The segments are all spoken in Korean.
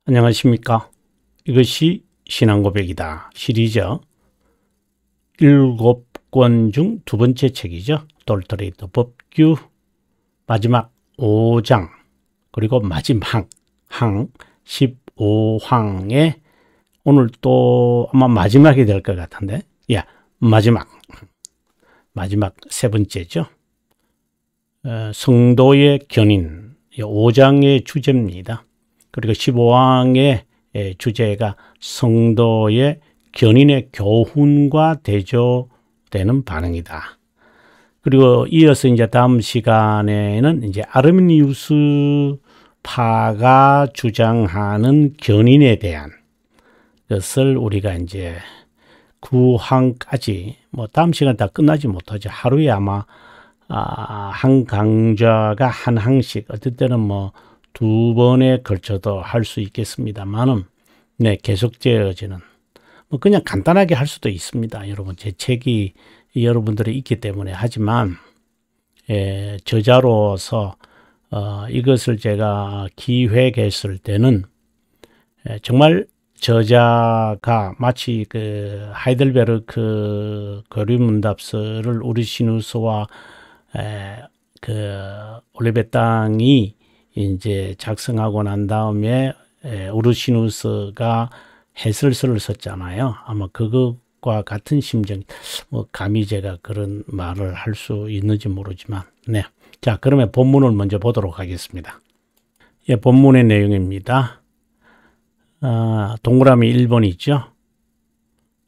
안녕하십니까. 이것이 신앙고백이다 시리즈 7권 중 두 번째 책이죠. 돌트레이더 법규 마지막 5장 그리고 마지막 항 15항에 오늘 또 아마 마지막이 될 것 같은데 마지막 세 번째죠. 성도의 견인 5장의 주제입니다. 그리고 15항의 주제가 성도의 견인의 교훈과 대조되는 반응이다. 그리고 이어서 이제 다음 시간에는 이제 아르미니우스파가 주장하는 견인에 대한 것을 우리가 이제 9항까지 다음 시간 다 끝나지 못하죠. 하루에 아마 한 강좌가 한 항씩 어떨 때는 두 번에 걸쳐도 할 수 있겠습니다만은 계속되어지는 그냥 간단하게 할 수도 있습니다. 여러분 제 책이 여러분들이 있기 때문에 하지만 저자로서 이것을 제가 기획했을 때는 정말 저자가 마치 그 하이델베르크 교리문답서를 우르시누스와 그 올리베 땅이 이제 작성하고 난 다음에 우르시누스가 해설서를 썼잖아요. 아마 그것과 같은 심정, 감히 제가 그런 말을 할 수 있는지 모르지만, 자, 그러면 본문을 먼저 보도록 하겠습니다. 본문의 내용입니다. 동그라미 1번 있죠.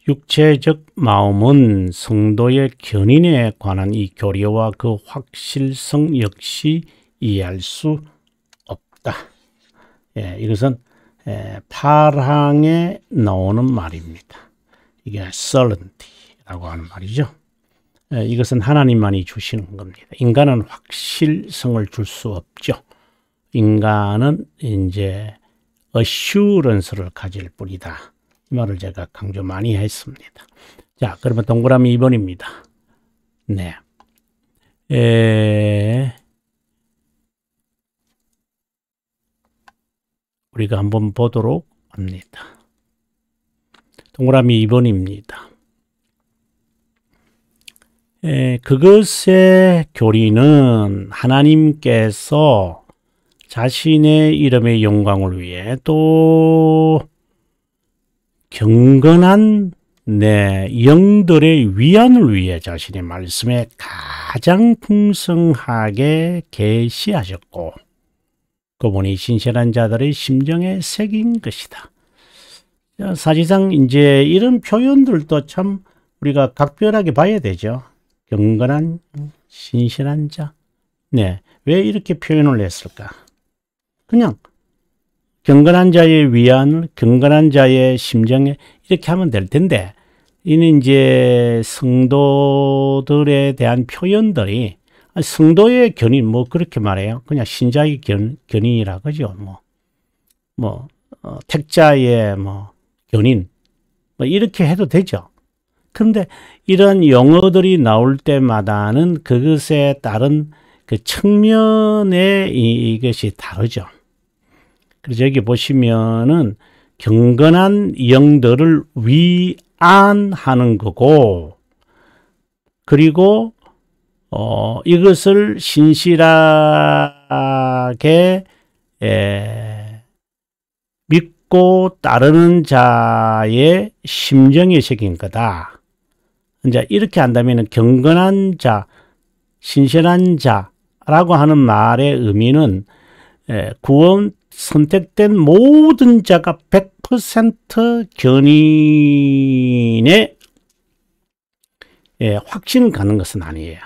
육체적 마음은 성도의 견인에 관한 이 교리와 그 확실성 역시 이해할 수 없다. 이것은 8항에 나오는 말입니다. 이게 certainty라고 하는 말이죠. 이것은 하나님만이 주시는 겁니다. 인간은 확실성을 줄 수 없죠. 인간은 이제 assurance를 가질 뿐이다. 이 말을 제가 강조 많이 했습니다. 자, 그러면 동그라미 2번입니다. 우리가 한번 보도록 합니다. 동그라미 2번입니다. 그것의 교리는 하나님께서 자신의 이름의 영광을 위해 또 경건한 영들의 위안을 위해 자신의 말씀에 가장 풍성하게 계시하셨고 그분이 신실한 자들의 심정에 새긴 것이다. 사실상 이제 이런 표현들도 참 우리가 각별하게 봐야 되죠. 경건한 신실한 자. 왜 이렇게 표현을 했을까? 그냥 경건한 자의 위안을 경건한 자의 심정에 이렇게 하면 될 텐데 이는 이제 성도들에 대한 표현들이 성도의 견인 그렇게 말해요. 그냥 신자의 견인이라 그죠. 택자의 견인 이렇게 해도 되죠. 그런데 이런 용어들이 나올 때마다는 그것에 따른 그 측면에 이것이 다르죠. 그래서 여기 보시면은 경건한 영들을 위안하는 거고 그리고 이것을 신실하게 믿고 따르는 자의 심정에 새긴 거다. 이제 이렇게 한다면 경건한 자, 신실한 자라고 하는 말의 의미는 구원 선택된 모든 자가 100% 견인에 확신을 갖는 것은 아니에요.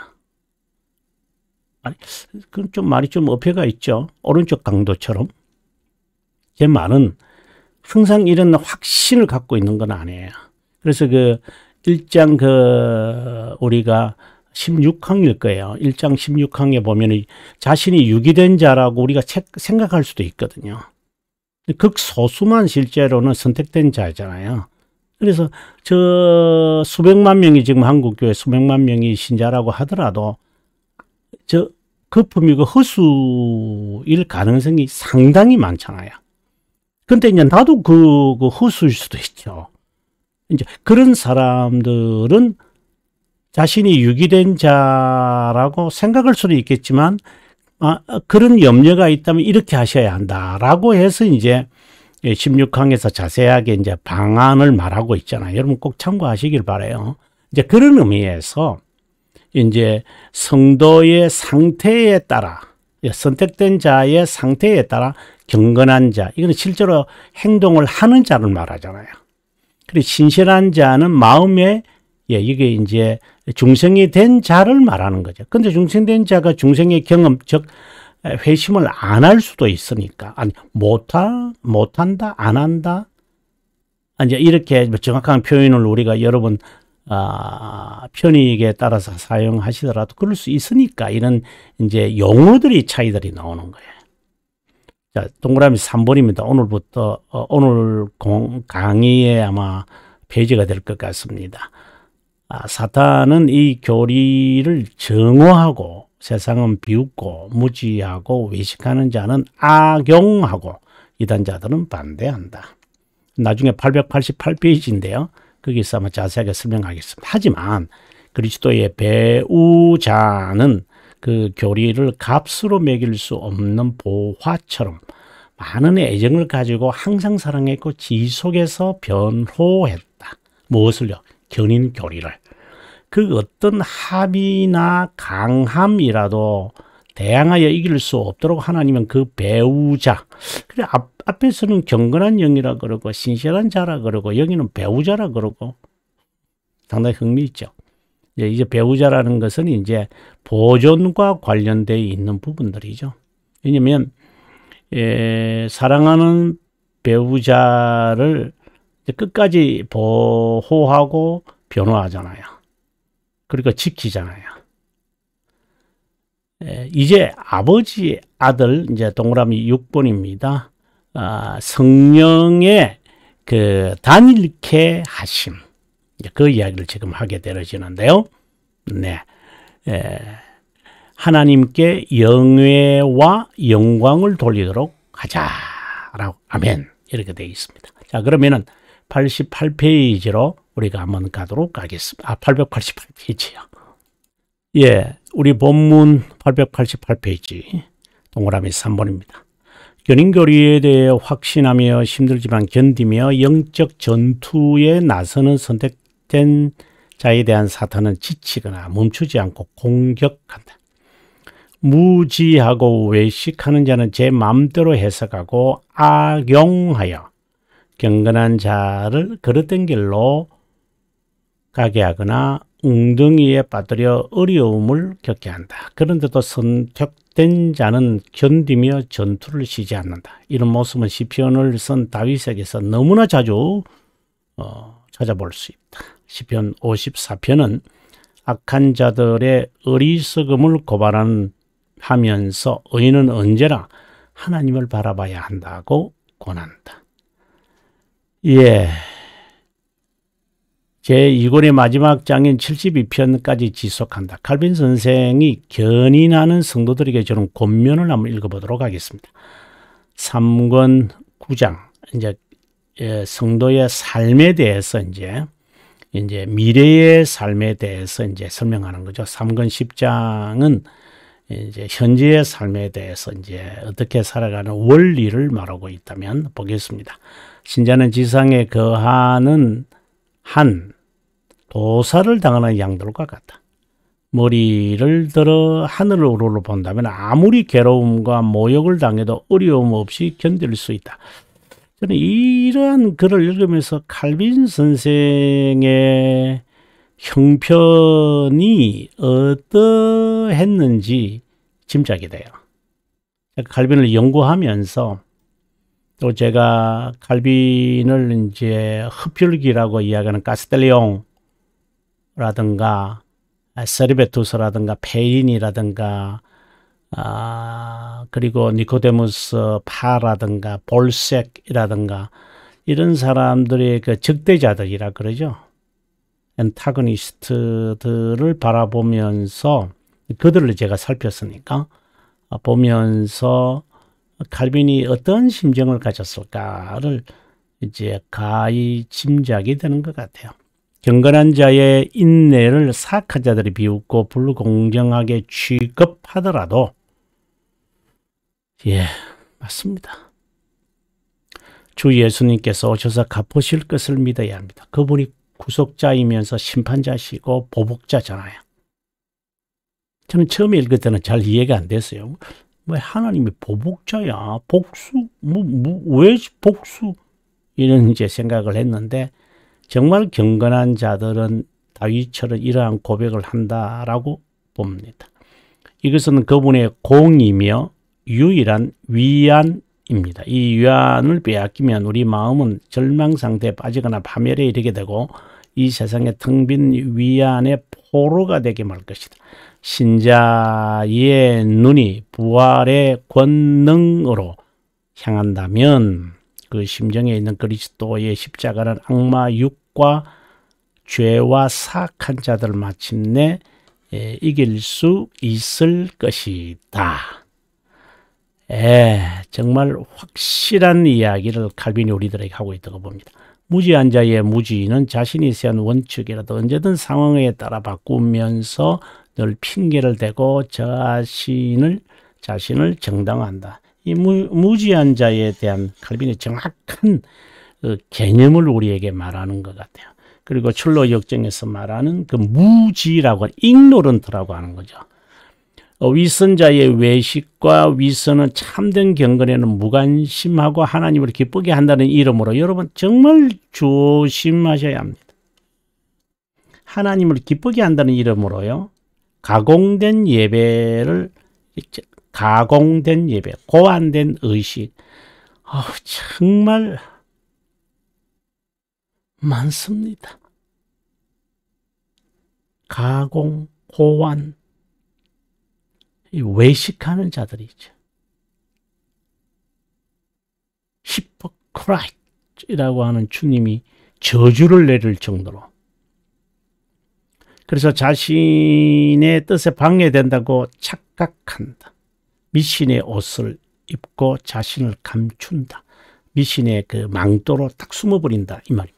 그럼 좀 말이 좀 어폐가 있죠. 오른쪽 강도처럼. 제 말은 항상 이런 확신을 갖고 있는 건 아니에요. 그래서 그 1장 우리가 16항일 거예요. 1장 16항에 보면 자신이 유기된 자라고 우리가 생각할 수도 있거든요. 극소수만 실제로는 선택된 자잖아요. 그래서 저 수백만 명이 지금 한국교회 수백만 명이 신자라고 하더라도 저 거품이고 허수일 가능성이 상당히 많잖아요. 근데 이제 나도 그 허수일 수도 있죠. 이제 그런 사람들은 자신이 유기된 자라고 생각할 수도 있겠지만, 그런 염려가 있다면 이렇게 하셔야 한다라고 해서 이제 16항에서 자세하게 이제 방안을 말하고 있잖아요. 여러분 꼭 참고하시길 바라요. 이제 그런 의미에서 이제 성도의 상태에 따라, 선택된 자의 상태에 따라 경건한 자, 이거는 실제로 행동을 하는 자를 말하잖아요. 그리고 신실한 자는 마음에, 이게 이제 중생이 된 자를 말하는 거죠. 근데 중생된 자가 중생의 경험, 즉 회심을 안 할 수도 있으니까, 아니 못한다, 안 한다, 이제 이렇게 정확한 표현을 우리가 여러 번 편익에 따라서 사용하시더라도 그럴 수 있으니까 이런 이제 용어들이 차이들이 나오는 거예요. 자, 동그라미 3번입니다. 오늘부터 오늘 강의에 아마 페이지가 될 것 같습니다. 사탄은 이 교리를 정오하고 세상은 비웃고 무지하고 외식하는 자는 악용하고 이단자들은 반대한다. 나중에 888페이지인데요. 거기서 아마 자세하게 설명하겠습니다. 하지만 그리스도의 배우자는 그 교리를 값으로 매길 수 없는 보화처럼 많은 애정을 가지고 항상 사랑했고 지속해서 변호했다. 무엇을요? 견인 교리를. 그 어떤 합의나 강함이라도 대항하여 이길 수 없도록 하나님은 그 배우자, 그래 앞에서는 경건한 영이라 그러고 신실한 자라 그러고 여기는 배우자라 그러고 상당히 흥미있죠. 이제 배우자라는 것은 이제 보존과 관련되어 있는 부분들이죠. 왜냐하면 사랑하는 배우자를 끝까지 보호하고 변호하잖아요. 그러니까 지키잖아요. 이제 아버지, 아들, 이제 동그라미 6번입니다. 성령의 그 단일케 하심. 그 이야기를 지금 하게 되어지는데요. 네. 하나님께 영예와 영광을 돌리도록 하자라고, 아멘. 이렇게 되어 있습니다. 자, 그러면은 88페이지로 우리가 한번 가도록 하겠습니다. 888페이지요. 예, 우리 본문 888페이지 동그라미 3번입니다. 견인교리에 대해 확신하며 힘들지만 견디며 영적 전투에 나서는 선택된 자에 대한 사탄은 지치거나 멈추지 않고 공격한다. 무지하고 외식하는 자는 제 마음대로 해석하고 악용하여 경건한 자를 그릇된 길로 가게 하거나 웅덩이에 빠뜨려 어려움을 겪게 한다. 그런데도 선택된 자는 견디며 전투를 쉬지 않는다. 이런 모습은 시편을 쓴 다윗에게서 너무나 자주 찾아볼 수 있다. 시편 54편은 악한 자들의 어리석음을 고발하면서 의인은 언제나 하나님을 바라봐야 한다고 권한다. 예. 제2권의 마지막 장인 72편까지 지속한다. 칼빈 선생이 견인하는 성도들에게 주는 권면을 한번 읽어보도록 하겠습니다. 3권 9장, 이제 성도의 삶에 대해서 이제 미래의 삶에 대해서 이제 설명하는 거죠. 3권 10장은 이제 현재의 삶에 대해서 이제 어떻게 살아가는 원리를 말하고 있다면 보겠습니다. 신자는 지상에 거하는 한 도살을 당하는 양들과 같다. 머리를 들어 하늘을 우러러 본다면 아무리 괴로움과 모욕을 당해도 어려움 없이 견딜 수 있다. 저는 이러한 글을 읽으면서 칼빈 선생의 형편이 어떠했는지 짐작이 돼요. 칼빈을 연구하면서 또 제가 칼빈을 이제 흡혈귀라고 이야기하는 가스텔리옹라든가 세리베투스라든가 페인이라든가 그리고 니코데무스 파라든가 볼색이라든가 이런 사람들의 그 적대자들이라 그러죠. 엔타고니스트들을 바라보면서 그들을 제가 살폈으니까 보면서 칼빈이 어떤 심정을 가졌을까를 이제 가히 짐작이 되는 것 같아요. 경건한 자의 인내를 사악한 자들이 비웃고 불공정하게 취급하더라도, 예, 맞습니다. 주 예수님께서 오셔서 갚으실 것을 믿어야 합니다. 그분이 구속자이면서 심판자시고 보복자잖아요. 저는 처음에 읽을 때는 잘 이해가 안 됐어요. 왜 하나님이 보복자야? 복수? 왜 복수? 이런 이제 생각을 했는데, 정말 경건한 자들은 다윗처럼 이러한 고백을 한다라고 봅니다. 이것은 그분의 공이며 유일한 위안입니다. 이 위안을 빼앗기면 우리 마음은 절망 상태에 빠지거나 파멸에 이르게 되고 이 세상의 텅 빈 위안의 포로가 되게 말 것이다. 신자의 눈이 부활의 권능으로 향한다면 그 심정에 있는 그리스도의 십자가는 악마 육과 죄와 사악한 자들을 마침내 이길 수 있을 것이다. 정말 확실한 이야기를 칼빈이 우리들에게 하고 있다고 봅니다. 무지한 자의 무지는 자신이 세운 원칙이라도 언제든 상황에 따라 바꾸면서 늘 핑계를 대고 자신을 정당화한다. 이 무지한 자에 대한 칼빈의 정확한 개념을 우리에게 말하는 것 같아요. 그리고 철로 역정에서 말하는 그 무지라고 하는 ignorant라고 하는 거죠. 위선자의 외식과 위선은 참된 경건에는 무관심하고 하나님을 기쁘게 한다는 이름으로 여러분 정말 조심하셔야 합니다. 하나님을 기쁘게 한다는 이름으로요. 가공된 예배, 고안된 의식, 정말 많습니다. 가공, 고안, 외식하는 자들이죠. 히포크라이트라고 하는 주님이 저주를 내릴 정도로. 그래서 자신의 뜻에 방해된다고 착각한다. 미신의 옷을 입고 자신을 감춘다. 미신의 그 망토로 딱 숨어버린다. 이 말입니다.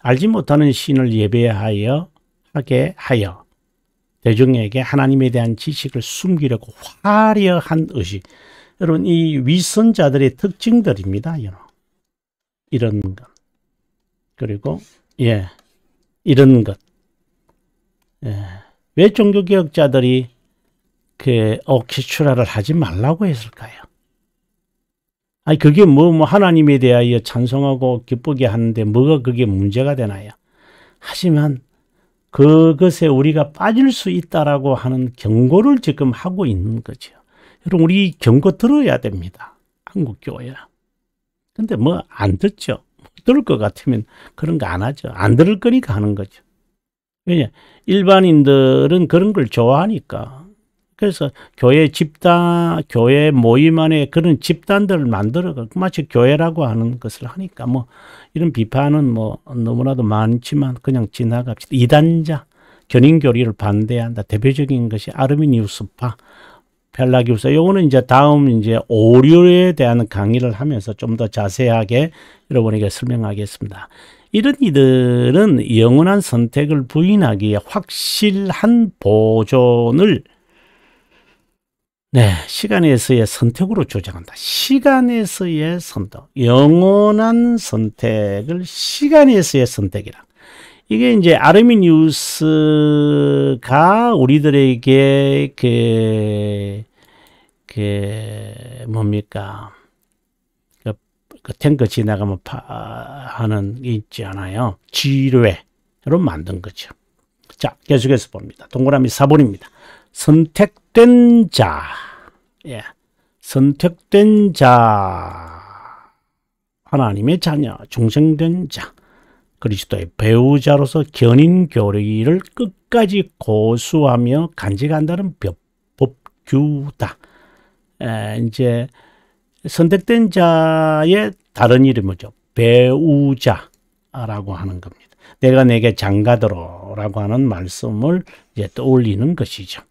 알지 못하는 신을 예배하게 하여 대중에게 하나님에 대한 지식을 숨기려고 화려한 의식. 여러분, 이 위선자들의 특징들입니다. 이런 것. 그리고, 이런 것. 왜 종교개혁자들이 그 오케스트라를 하지 말라고 했을까요? 아니, 그게 하나님에 대하여 찬송하고 기쁘게 하는데 뭐가 그게 문제가 되나요? 하지만 그것에 우리가 빠질 수 있다라고 하는 경고를 지금 하고 있는 거죠. 여러분, 우리 경고 들어야 됩니다. 한국교회. 근데 안 듣죠. 들을 것 같으면 그런 거 안 하죠. 안 들을 거니까 하는 거죠. 왜냐? 일반인들은 그런 걸 좋아하니까. 그래서 교회 모임 안에 그런 집단들을 만들어 마치 교회라고 하는 것을 하니까 이런 비판은 너무나도 많지만 그냥 지나갑시다. 이단자, 견인교리를 반대한다. 대표적인 것이 아르미니우스파, 펠라기우스. 요거는 이제 다음 이제 오류에 대한 강의를 하면서 좀 더 자세하게 여러분에게 설명하겠습니다. 이런 이들은 영원한 선택을 부인하기에 확실한 보존을 시간에서의 선택으로 주장한다. 시간에서의 선택, 영원한 선택을 시간에서의 선택이라. 이게 이제 아르미니우스가 우리들에게 그 탱크 지나가면 하는 게 있지 않아요. 지뢰로 만든 거죠. 자, 계속해서 봅니다. 동그라미 4번입니다. 선택된 자. 선택된 자. 하나님의 자녀, 중생된 자. 그리스도의 배우자로서 견인 교리를 끝까지 고수하며 간직한다는 법규다. 이제 선택된 자의 다른 이름이죠. 배우자라고 하는 겁니다. 내가 내게 장가들어라고 하는 말씀을 이제 떠올리는 것이죠.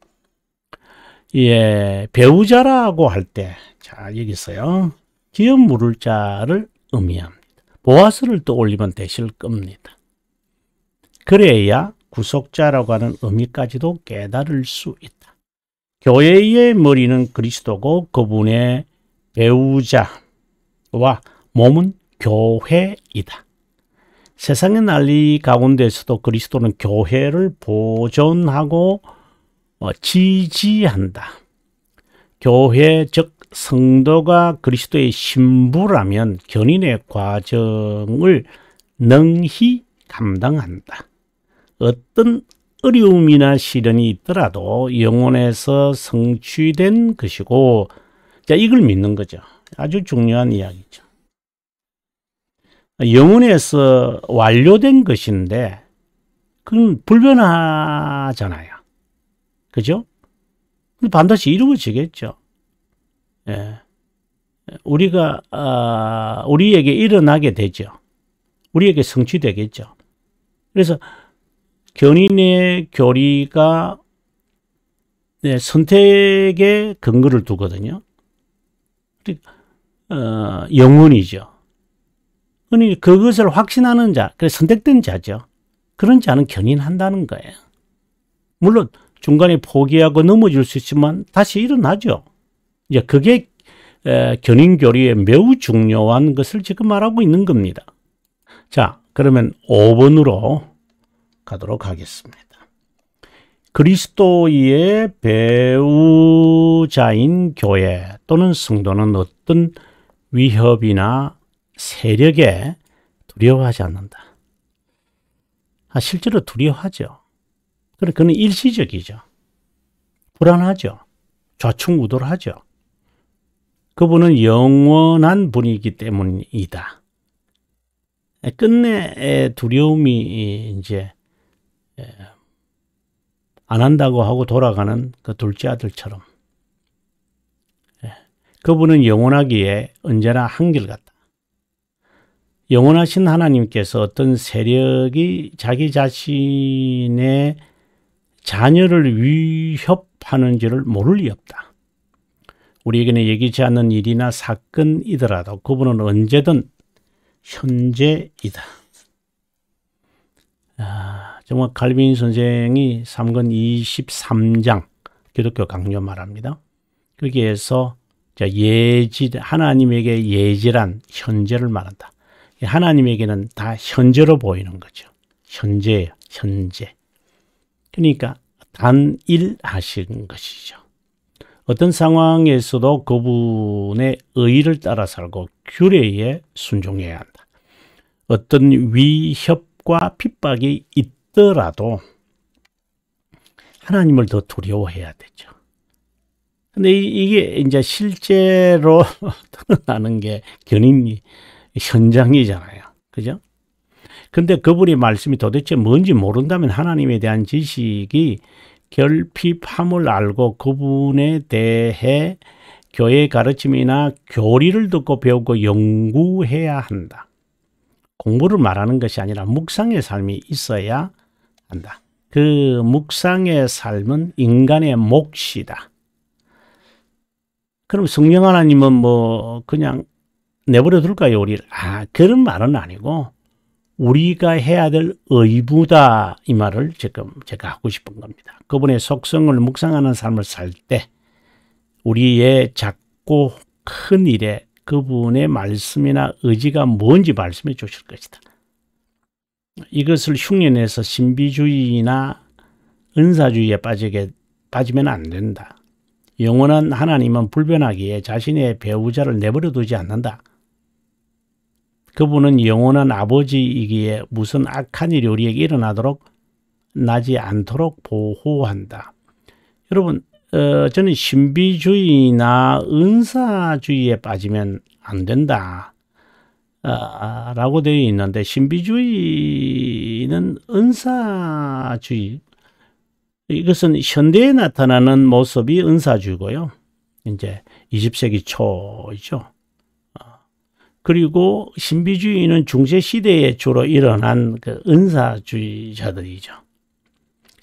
예, 배우자라고 할 때, 자, 여기 있어요. 기업 물을 자를 의미합니다. 보아스를 떠올리면 되실 겁니다. 그래야 구속자라고 하는 의미까지도 깨달을 수 있다. 교회의 머리는 그리스도고 그분의 배우자와 몸은 교회이다. 세상의 난리 가운데서도 그리스도는 교회를 보존하고 지지한다. 교회 즉 성도가 그리스도의 신부라면 견인의 과정을 능히 감당한다. 어떤 어려움이나 시련이 있더라도 영혼에서 성취된 것이고, 자, 이걸 믿는 거죠. 아주 중요한 이야기죠. 영혼에서 완료된 것인데 그건 불변하잖아요. 그죠? 반드시 이루어지겠죠. 예. 우리에게 일어나게 되죠. 우리에게 성취되겠죠. 그래서 견인의 교리가 선택의 근거를 두거든요. 영혼이죠. 그것을 확신하는 자, 그래서 선택된 자죠. 그런 자는 견인한다는 거예요. 물론 중간에 포기하고 넘어질 수 있지만 다시 일어나죠. 이제 그게 견인교리에 매우 중요한 것을 지금 말하고 있는 겁니다. 자, 그러면 5번으로 가도록 하겠습니다. 그리스도의 배우자인 교회 또는 성도는 어떤 위협이나 세력에 두려워하지 않는다. 실제로 두려워하죠. 그는 일시적이죠. 불안하죠. 좌충우돌하죠. 그분은 영원한 분이기 때문이다. 끝내 두려움이 이제 안 한다고 하고 돌아가는 그 둘째 아들처럼 그분은 영원하기에 언제나 한결같다. 영원하신 하나님께서 어떤 세력이 자기 자신의 자녀를 위협하는지를 모를 리 없다. 우리에게는 예기치 않는 일이나 사건이더라도 그분은 언제든 현재이다. 정말 칼빈 선생이 3권 23장 기독교 강요 말합니다. 거기에서 하나님에게 예지란 현재를 말한다. 하나님에게는 다 현재로 보이는 거죠. 현재예요. 현재. 그러니까 단일하신 것이죠. 어떤 상황에서도 그분의 의를 따라 살고 규례에 순종해야 한다. 어떤 위협과 핍박이 있더라도 하나님을 더 두려워해야 되죠. 근데 이게 이제 실제로 드러나는 게 견인이 현장이잖아요. 그죠? 근데 그분의 말씀이 도대체 뭔지 모른다면 하나님에 대한 지식이 결핍함을 알고 그분에 대해 교회의 가르침이나 교리를 듣고 배우고 연구해야 한다. 공부를 말하는 것이 아니라 묵상의 삶이 있어야 한다. 그 묵상의 삶은 인간의 몫이다. 그럼 성령 하나님은 뭐 그냥 내버려 둘까요, 우리를? 그런 말은 아니고 우리가 해야 될 의무다, 이 말을 지금 제가 하고 싶은 겁니다. 그분의 속성을 묵상하는 삶을 살 때 우리의 작고 큰 일에 그분의 말씀이나 의지가 뭔지 말씀해 주실 것이다. 이것을 흉내내서 신비주의나 은사주의에 빠지면 안 된다. 영원한 하나님은 불변하기에 자신의 배우자를 내버려 두지 않는다. 그분은 영원한 아버지이기에 무슨 악한 일이 우리에게 나지 않도록 보호한다. 여러분, 저는 신비주의나 은사주의에 빠지면 안 된다 라고 되어 있는데, 신비주의는 은사주의, 이것은 현대에 나타나는 모습이 은사주의고요. 이제 20세기 초이죠. 그리고 신비주의는 중세시대에 주로 일어난 그 은사주의자들이죠.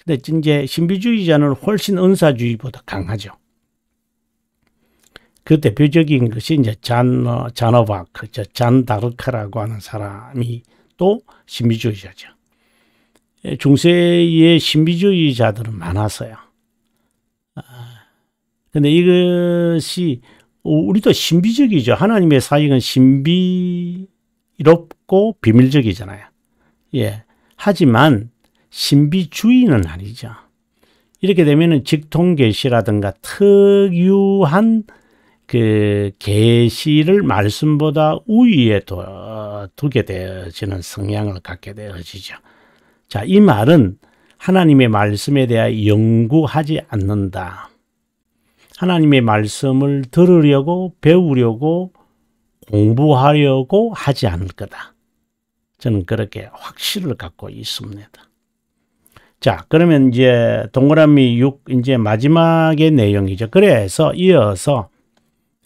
근데 이제 신비주의자는 훨씬 은사주의보다 강하죠. 그 대표적인 것이 이제 자너바크, 잔 다르카라고 하는 사람이 또 신비주의자죠. 중세의 신비주의자들은 많았어요. 근데 이것이 우리도 신비적이죠. 하나님의 사역은 신비롭고 비밀적이잖아요. 예. 하지만 신비주의는 아니죠. 이렇게 되면은 직통계시라든가 특유한 그 계시를 말씀보다 우위에 두게 되어지는 성향을 갖게 되어지죠. 자, 이 말은 하나님의 말씀에 대해 연구하지 않는다. 하나님의 말씀을 들으려고 배우려고 공부하려고 하지 않을 거다. 저는 그렇게 확신을 갖고 있습니다. 자, 그러면 이제 동그라미 6 이제 마지막의 내용이죠. 그래서 이어서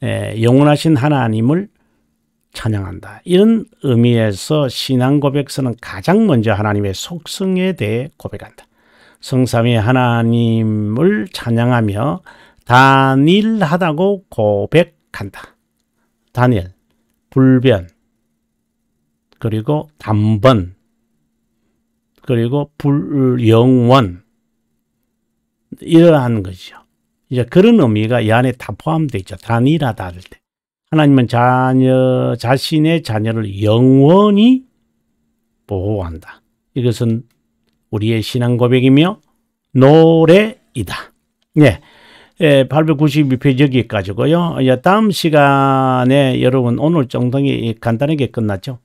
영원하신 하나님을 찬양한다. 이런 의미에서 신앙 고백서는 가장 먼저 하나님의 속성에 대해 고백한다. 성삼위 하나님을 찬양하며 단일하다고 고백한다. 단일, 불변, 그리고 단번, 그리고 불영원, 이러한 것이죠. 이제 그런 의미가 이 안에 다 포함되어 있죠. 단일하다 할 때. 하나님은 자신의 자녀를 영원히 보호한다. 이것은 우리의 신앙 고백이며 노래이다. 네. 892페이지 여기까지고요. 다음 시간에 여러분 오늘 정동이 간단하게 끝났죠.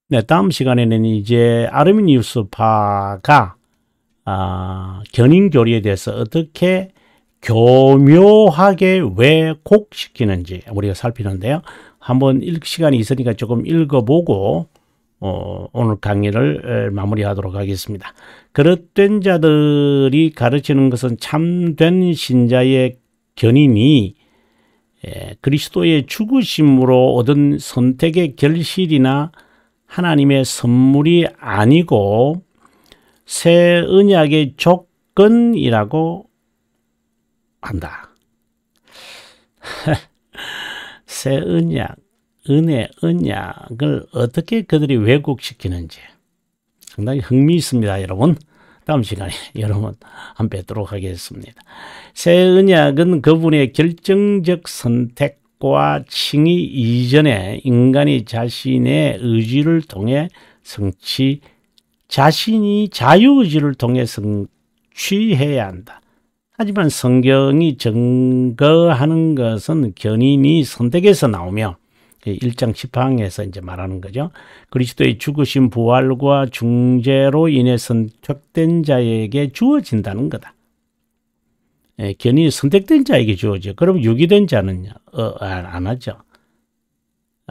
네, 다음 시간에는 이제 아르미니우스파가 견인교리에 대해서 어떻게 교묘하게 왜곡시키는지 우리가 살피는데요. 한번 시간이 있으니까 조금 읽어보고 오늘 강의를 마무리하도록 하겠습니다. 그릇된 자들이 가르치는 것은 참된 신자의 견인이 그리스도의 죽으심으로 얻은 선택의 결실이나 하나님의 선물이 아니고 새 언약의 조건이라고 한다. 새 언약, 은혜, 언약을 어떻게 그들이 왜곡시키는지 상당히 흥미있습니다, 여러분. 다음 시간에 여러분 한번 뵙도록 하겠습니다. 새 언약은 그분의 결정적 선택과 칭의 이전에 인간이 자신의 의지를 통해 자신이 자유의지를 통해 성취해야 한다. 하지만 성경이 증거하는 것은 견인이 선택에서 나오며 1장 10항에서 이제 말하는 거죠. 그리스도의 죽으신 부활과 중재로 인해 선택된 자에게 주어진다는 거다. 견인이 선택된 자에게 주어져. 그럼 유기된 자는요? 안 하죠.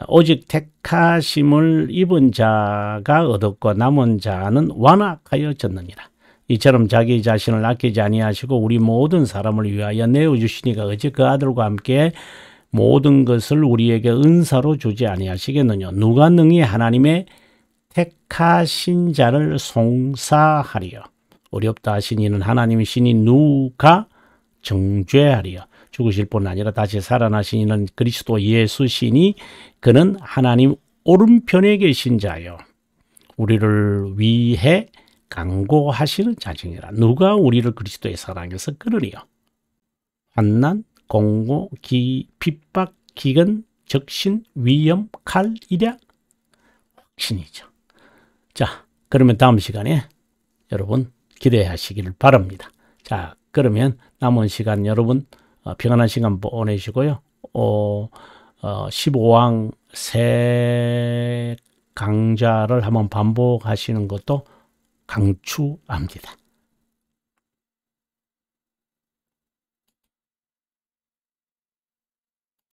오직 택하심을 입은 자가 얻었고 남은 자는 완악하여졌느니라. 이처럼 자기 자신을 아끼지 아니하시고 우리 모든 사람을 위하여 내어주시니까 어찌 그 아들과 함께 모든 것을 우리에게 은사로 주지 아니하시겠느냐. 누가 능히 하나님의 택하신 자를 송사하리요. 어렵다 하신 이는 하나님이시니 누가 정죄하리요. 죽으실 뿐 아니라 다시 살아나신 이는 그리스도 예수시니 그는 하나님 오른편에 계신 자요. 우리를 위해 강고하시는 자신이라. 누가 우리를 그리스도의 사랑에서 끌으리요. 환난, 공고, 핍박, 기근, 적신, 위험, 칼, 일약, 확신이죠. 자, 그러면 다음 시간에 여러분 기대하시길 바랍니다. 자, 그러면 남은 시간 여러분 평안한 시간 보내시고요. 15왕 새 강좌를 한번 반복하시는 것도 강추합니다.